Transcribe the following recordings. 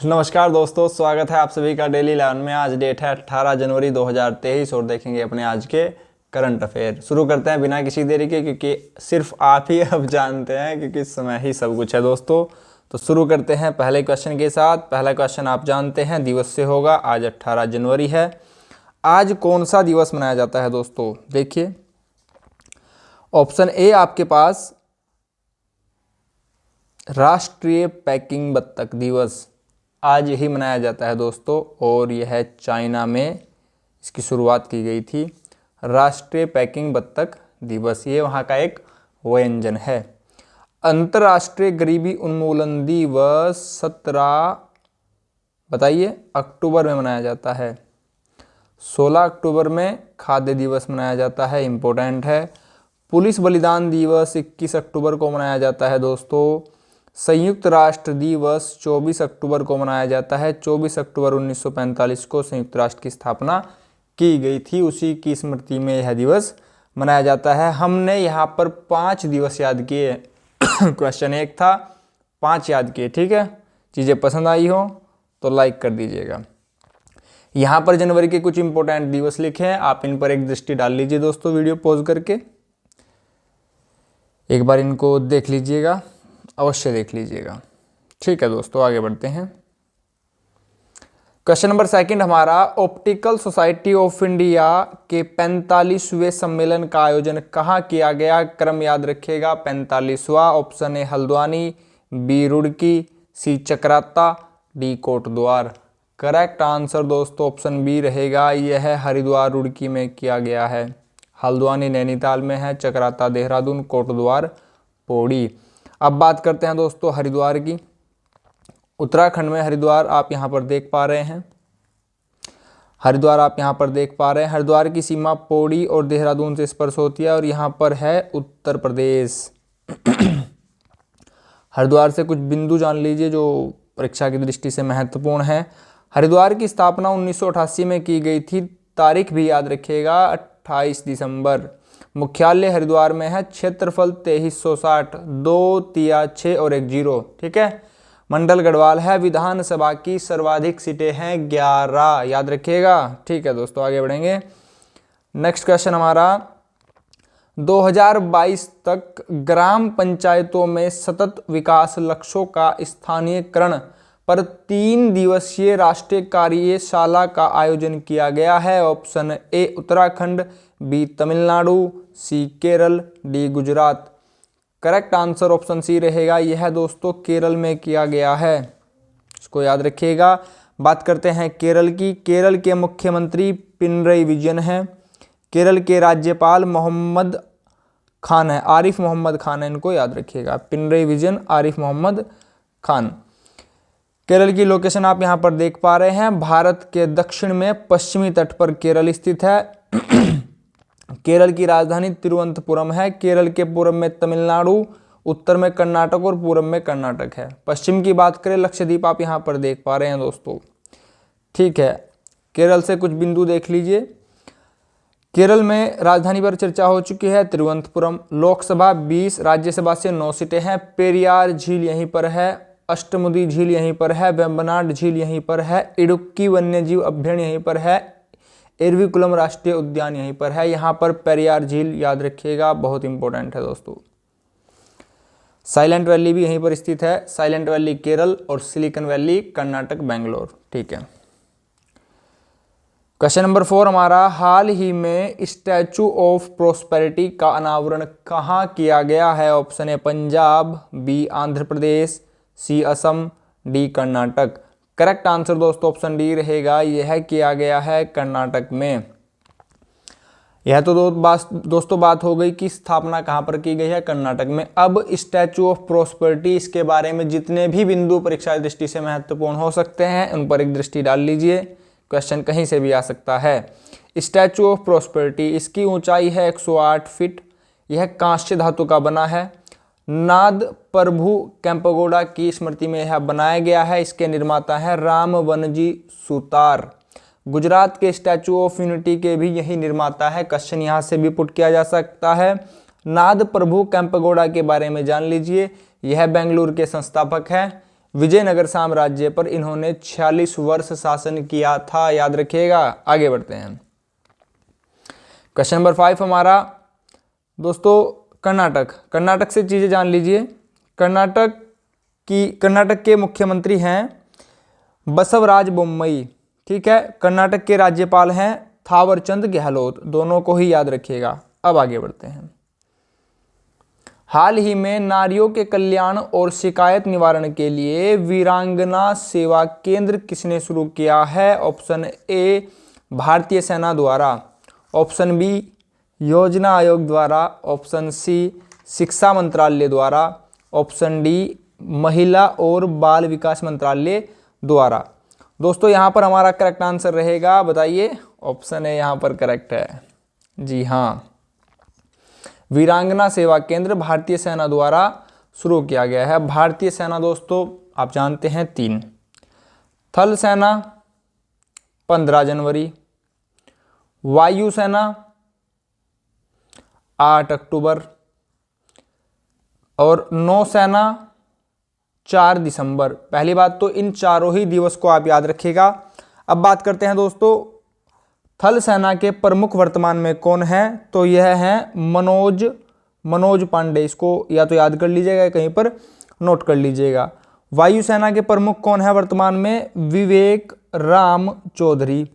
नमस्कार दोस्तों, स्वागत है आप सभी का डेली 11 में। आज डेट है 18 जनवरी 2023 और देखेंगे अपने आज के करंट अफेयर। शुरू करते हैं बिना किसी देरी के, क्योंकि सिर्फ आप ही अब जानते हैं क्योंकि इस समय ही सब कुछ है दोस्तों। तो शुरू करते हैं पहले क्वेश्चन के साथ। पहला क्वेश्चन आप जानते हैं दिवस से होगा। आज 18 जनवरी है। आज कौन सा दिवस मनाया जाता है दोस्तों? देखिए, ऑप्शन ए आपके पास राष्ट्रीय पैकिंग बत्तख दिवस आज ही मनाया जाता है दोस्तों, और यह है चाइना में इसकी शुरुआत की गई थी। राष्ट्रीय पैकिंग बत्तख दिवस ये वहाँ का एक व्यंजन है। अंतर्राष्ट्रीय गरीबी उन्मूलन दिवस 17 बताइए अक्टूबर में मनाया जाता है। 16 अक्टूबर में खाद्य दिवस मनाया जाता है, इम्पोर्टेंट है। पुलिस बलिदान दिवस 21 अक्टूबर को मनाया जाता है दोस्तों। संयुक्त राष्ट्र दिवस 24 अक्टूबर को मनाया जाता है। 24 अक्टूबर 1945 को संयुक्त राष्ट्र की स्थापना की गई थी, उसी की स्मृति में यह दिवस मनाया जाता है। हमने यहाँ पर 5 दिवस याद किए। क्वेश्चन 1 था, 5 याद किए। ठीक है, चीज़ें पसंद आई हो तो लाइक कर दीजिएगा। यहाँ पर जनवरी के कुछ इंपॉर्टेंट दिवस लिखे हैं, आप इन पर एक दृष्टि डाल लीजिए दोस्तों, वीडियो पॉज करके एक बार इनको देख लीजिएगा, अवश्य देख लीजिएगा। ठीक है दोस्तों, आगे बढ़ते हैं। क्वेश्चन नंबर 2 हमारा, ऑप्टिकल सोसाइटी ऑफ इंडिया के 45वें सम्मेलन का आयोजन कहाँ किया गया? क्रम याद रखिएगा, 45वां। Option A Haldwani, B Roorkee, C Chakrata, D Kotdwar. Correct answer दोस्तों ऑप्शन बी रहेगा, यह हरिद्वार रुड़की में किया गया है। हल्द्वानी नैनीताल में है, चक्राता देहरादून, कोटद्वार पौड़ी। अब बात करते हैं दोस्तों हरिद्वार की। उत्तराखंड में हरिद्वार आप यहाँ पर देख पा रहे हैं। हरिद्वार की सीमा पौड़ी और देहरादून से स्पर्श होती है, और यहाँ पर है उत्तर प्रदेश। हरिद्वार से कुछ बिंदु जान लीजिए जो परीक्षा की दृष्टि से महत्वपूर्ण है। हरिद्वार की स्थापना 1988 में की गई थी। तारीख भी याद रखिएगा, 28 दिसंबर। मुख्यालय हरिद्वार में है। क्षेत्रफल 2360, 2 तिया 6 और 1 0। ठीक है, मंडल गढ़वाल है। विधानसभा की सर्वाधिक सीटें हैं 11, याद रखिएगा। ठीक है दोस्तों, आगे बढ़ेंगे। नेक्स्ट क्वेश्चन हमारा, 2022 तक ग्राम पंचायतों में सतत विकास लक्ष्यों का स्थानीयकरण पर 3 दिवसीय राष्ट्रीय कार्यशाला का आयोजन किया गया है। Option A Uttarakhand, B Tamil Nadu, C Kerala, D Gujarat. Correct answer option C रहेगा, यह दोस्तों केरल में किया गया है, इसको याद रखिएगा। बात करते हैं केरल की। केरल के मुख्यमंत्री पिनरई विजयन हैं। केरल के राज्यपाल मोहम्मद खान है, आरिफ मोहम्मद खान है, इनको याद रखिएगा। पिनरई विजयन, आरिफ मोहम्मद खान। केरल की लोकेशन आप यहाँ पर देख पा रहे हैं। भारत के दक्षिण में पश्चिमी तट पर केरल स्थित है। केरल की राजधानी तिरुवनंतपुरम है। केरल के पूर्व में तमिलनाडु, उत्तर में कर्नाटक और पूर्व में कर्नाटक है। पश्चिम की बात करें, लक्षद्वीप आप यहाँ पर देख पा रहे हैं दोस्तों। ठीक है, केरल से कुछ बिंदु देख लीजिए। केरल में राजधानी पर चर्चा हो चुकी है, तिरुवनंतपुरम। लोकसभा 20, राज्यसभा से 9 सीटें हैं। पेरियार झील यहीं पर है, अष्टमुदी झील यहीं पर है, वेम्बनाड झील यहीं पर है, इडुक्की वन्यजीव अभयारण्य यहीं पर है, एरविकुलम राष्ट्रीय उद्यान यहीं पर है। यहाँ पर पेरियार झील याद रखिएगा, बहुत इंपॉर्टेंट है दोस्तों। साइलेंट वैली भी यहीं पर स्थित है। साइलेंट वैली केरल और सिलिकन वैली कर्नाटक, बेंगलोर। ठीक है, क्वेश्चन नंबर 4 हमारा, हाल ही में स्टैचू ऑफ प्रोस्पेरिटी का अनावरण कहाँ किया गया है? Option A Punjab, B Andhra Pradesh, C Assam, D Karnataka. Correct answer दोस्तों ऑप्शन डी रहेगा, यह किया गया है कर्नाटक में। यह तो दोस्तों बात हो गई कि स्थापना कहाँ पर की गई है, कर्नाटक में। अब स्टैचू ऑफ प्रोस्पेरिटी, इसके बारे में जितने भी बिंदु परीक्षा दृष्टि से महत्वपूर्ण हो सकते हैं उन पर एक दृष्टि डाल लीजिए, क्वेश्चन कहीं से भी आ सकता है। स्टैचू ऑफ प्रोस्पेरिटी, इसकी ऊंचाई है 108 फीट। यह कांस्य धातु का बना है। नाद प्रभु कैंपगोडा की स्मृति में यह बनाया गया है। इसके निर्माता हैं राम वनजी सुतार। गुजरात के स्टैचू ऑफ यूनिटी के भी यही निर्माता है। क्वेश्चन यहाँ से भी पुट किया जा सकता है। नाद प्रभु कैंपगोडा के बारे में जान लीजिए, यह बेंगलुरु के संस्थापक हैं। विजयनगर साम्राज्य पर इन्होंने 46 वर्ष शासन किया था, याद रखिएगा। आगे बढ़ते हैं। क्वेश्चन नंबर 5 हमारा दोस्तों कर्नाटक से चीजें जान लीजिए। कर्नाटक के मुख्यमंत्री हैं बसवराज बोम्मई, ठीक है। कर्नाटक के राज्यपाल हैं थावरचंद गहलोत, दोनों को ही याद रखिएगा। अब आगे बढ़ते हैं। हाल ही में नारियों के कल्याण और शिकायत निवारण के लिए वीरांगना सेवा केंद्र किसने शुरू किया है? ऑप्शन ए भारतीय सेना द्वारा, ऑप्शन बी योजना आयोग द्वारा, ऑप्शन सी शिक्षा मंत्रालय द्वारा, ऑप्शन डी महिला और बाल विकास मंत्रालय द्वारा। दोस्तों यहाँ पर हमारा करेक्ट आंसर रहेगा, बताइए। ऑप्शन ए यहाँ पर करेक्ट है। जी हाँ, वीरांगना सेवा केंद्र भारतीय सेना द्वारा शुरू किया गया है। भारतीय सेना दोस्तों आप जानते हैं 3, थल सेना 15 जनवरी, वायु सेना 8 अक्टूबर और नौसेना 4 दिसंबर। पहली बात तो इन चारों ही दिवस को आप याद रखिएगा। अब बात करते हैं दोस्तों थल सेना के प्रमुख वर्तमान में कौन है? तो यह है मनोज पांडे। इसको या तो याद कर लीजिएगा, कहीं पर नोट कर लीजिएगा। वायुसेना के प्रमुख कौन है वर्तमान में? विवेक राम चौधरी।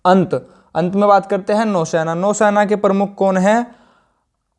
अंत में बात करते हैं नौसेना के प्रमुख कौन है?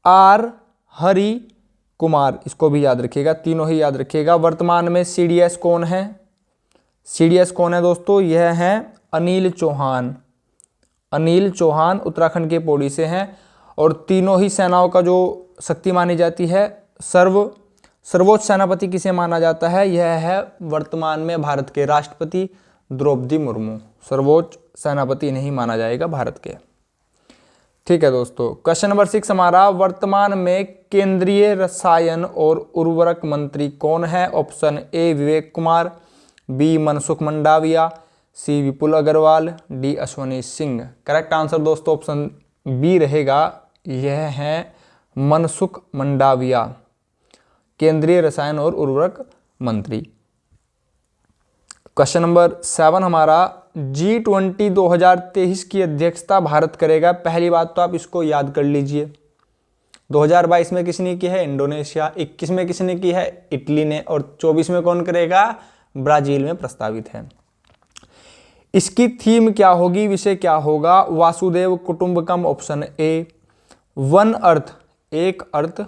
आर हरि कुमार। इसको भी याद रखिएगा, तीनों ही याद रखिएगा। वर्तमान में सीडीएस कौन है? सीडीएस कौन है दोस्तों? यह है अनिल चौहान उत्तराखंड के पौड़ी से हैं। और तीनों ही सेनाओं का जो शक्ति मानी जाती है, सर्वोच्च सेनापति किसे माना जाता है? यह है वर्तमान में भारत के राष्ट्रपति द्रौपदी मुर्मू। सर्वोच्च सेनापति नहीं माना जाएगा भारत के, ठीक है दोस्तों। क्वेश्चन नंबर 6 हमारा, वर्तमान में केंद्रीय रसायन और उर्वरक मंत्री कौन है? Option A Vivek Kumar, B Mansukh Mandaviya, C Vipul Agarwal, D Ashwani Singh. Correct answer दोस्तों ऑप्शन बी रहेगा, यह है मनसुख मंडाविया, केंद्रीय रसायन और उर्वरक मंत्री। क्वेश्चन नंबर 7 हमारा, G20 2023 की अध्यक्षता भारत करेगा। पहली बात तो आप इसको याद कर लीजिए। 2022 में किसने की है? इंडोनेशिया। 21 में किसने की है? इटली ने। और 24 में कौन करेगा? ब्राजील में प्रस्तावित है। इसकी थीम क्या होगी, विषय क्या होगा? वासुदेव कुटुंबकम ऑप्शन ए, वन अर्थ एक अर्थ,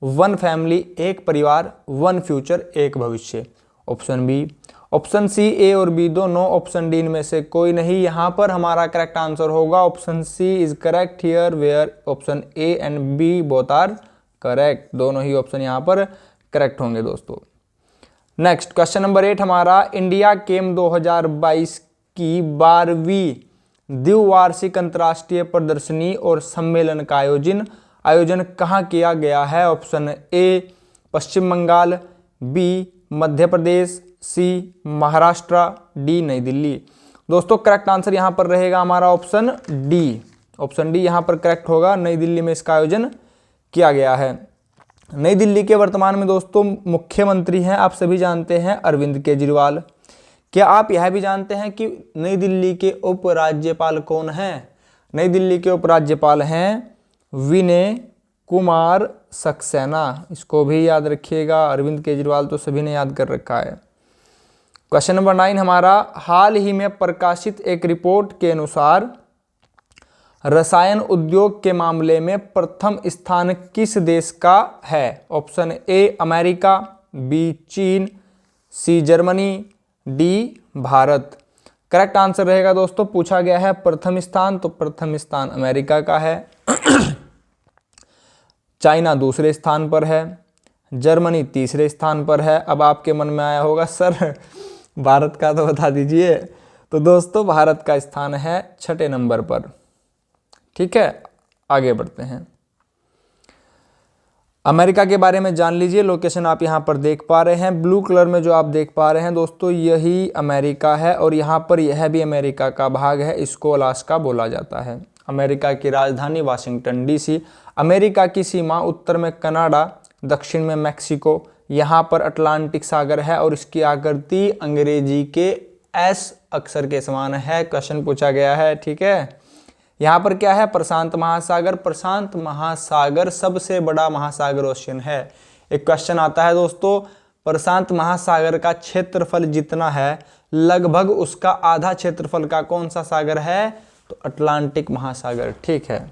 वन फैमिली एक परिवार, वन फ्यूचर एक भविष्य, ऑप्शन बी। ऑप्शन सी ए और बी दोनों, ऑप्शन डी इनमें से कोई नहीं। यहां पर हमारा करेक्ट आंसर होगा option C is correct here where option A and B both are correct. दोनों ही ऑप्शन यहां पर करेक्ट होंगे दोस्तों। नेक्स्ट क्वेश्चन नंबर 8 हमारा, इंडिया केम 2022 की 12वीं द्विवार्षिक अंतर्राष्ट्रीय प्रदर्शनी और सम्मेलन का आयोजन कहाँ किया गया है? Option A Paschim Bengal, B Madhya Pradesh, C Maharashtra, D Nai Delhi. दोस्तों करेक्ट आंसर यहाँ पर रहेगा हमारा ऑप्शन डी। ऑप्शन डी यहाँ पर करेक्ट होगा, नई दिल्ली में इसका आयोजन किया गया है। नई दिल्ली के वर्तमान में दोस्तों मुख्यमंत्री हैं, आप सभी जानते हैं, अरविंद केजरीवाल। क्या आप यह भी जानते हैं कि नई दिल्ली के उपराज्यपाल कौन हैं? नई दिल्ली के उपराज्यपाल हैं विनय कुमार सक्सेना। इसको भी याद रखिएगा, अरविंद केजरीवाल तो सभी ने याद कर रखा है। क्वेश्चन नंबर 9 हमारा, हाल ही में प्रकाशित एक रिपोर्ट के अनुसार रसायन उद्योग के मामले में प्रथम स्थान किस देश का है? ऑप्शन ए अमेरिका, बी चीन, C Germany, D Bharat. Correct answer रहेगा दोस्तों, पूछा गया है प्रथम स्थान, तो प्रथम स्थान अमेरिका का है। चाइना दूसरे स्थान पर है, जर्मनी तीसरे स्थान पर है। अब आपके मन में आया होगा सर भारत का तो बता दीजिए। तो दोस्तों भारत का स्थान है 6ठे नंबर पर, ठीक है। आगे बढ़ते हैं। अमेरिका के बारे में जान लीजिए। लोकेशन आप यहाँ पर देख पा रहे हैं, ब्लू कलर में जो आप देख पा रहे हैं दोस्तों, यही अमेरिका है। और यहाँ पर यह भी अमेरिका का भाग है, इसको अलास्का बोला जाता है। अमेरिका की राजधानी वाशिंगटन डीसी। अमेरिका की सीमा उत्तर में कनाडा, दक्षिण में मैक्सिको, यहाँ पर अटलांटिक सागर है और इसकी आकृति अंग्रेजी के एस अक्षर के समान है। क्वेश्चन पूछा गया है, ठीक है। यहाँ पर क्या है, प्रशांत महासागर। प्रशांत महासागर सबसे बड़ा महासागर ओशियन है। एक क्वेश्चन आता है दोस्तों, प्रशांत महासागर का क्षेत्रफल जितना है लगभग उसका आधा क्षेत्रफल का कौन सा सागर है, तो अटलांटिक महासागर, ठीक है।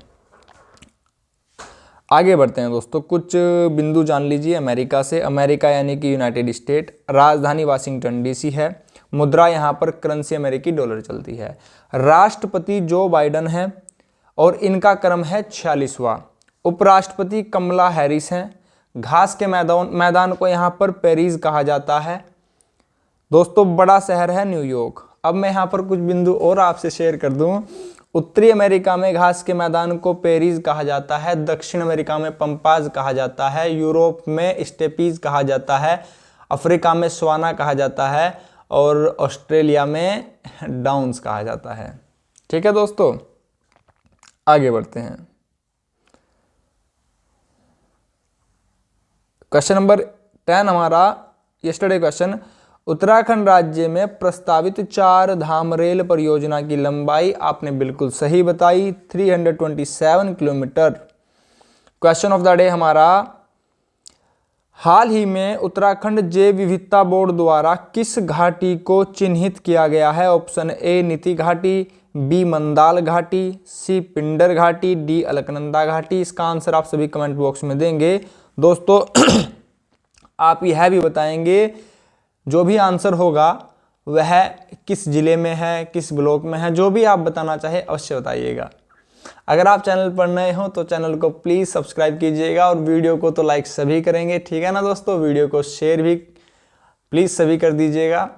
आगे बढ़ते हैं दोस्तों, कुछ बिंदु जान लीजिए अमेरिका से। अमेरिका यानी कि यूनाइटेड स्टेट, राजधानी वाशिंगटन डीसी है, मुद्रा यहाँ पर करेंसी अमेरिकी डॉलर चलती है। राष्ट्रपति जो बाइडन है और इनका क्रम है 46वां। उपराष्ट्रपति कमला हैरिस हैं। घास के मैदान को यहाँ पर पेरिस कहा जाता है। दोस्तों बड़ा शहर है न्यूयॉर्क। अब मैं यहाँ पर कुछ बिंदु और आपसे शेयर कर दूँ। उत्तरी अमेरिका में घास के मैदान को पेरिस कहा जाता है, दक्षिण अमेरिका में पंपाज कहा जाता है, यूरोप में स्टेपीज कहा जाता है, अफ्रीका में स्वाना कहा जाता है और ऑस्ट्रेलिया में डाउन्स कहा जाता है, ठीक है दोस्तों। आगे बढ़ते हैं, क्वेश्चन नंबर 10 हमारा यस्टरडे क्वेश्चन। उत्तराखंड राज्य में प्रस्तावित 4 धाम रेल परियोजना की लंबाई आपने बिल्कुल सही बताई, 327 kilometre. Question of the day हमारा, हाल ही में उत्तराखंड जैव विविधता बोर्ड द्वारा किस घाटी को चिन्हित किया गया है। ऑप्शन ए नीति घाटी, बी मंदाल घाटी, सी पिंडर घाटी, डी अलकनंदा घाटी। इसका आंसर आप सभी कमेंट बॉक्स में देंगे दोस्तों। आप यह भी बताएंगे जो भी आंसर होगा वह किस जिले में है, किस ब्लॉक में है, जो भी आप बताना चाहे अवश्य बताइएगा। अगर आप चैनल पर नए हो तो चैनल को प्लीज़ सब्सक्राइब कीजिएगा और वीडियो को तो लाइक सभी करेंगे, ठीक है ना दोस्तों। वीडियो को शेयर भी प्लीज़ सभी कर दीजिएगा।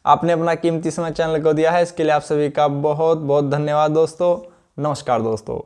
आपने अपना कीमती समय चैनल को दिया है, इसके लिए आप सभी का बहुत बहुत धन्यवाद दोस्तों। नमस्कार दोस्तों।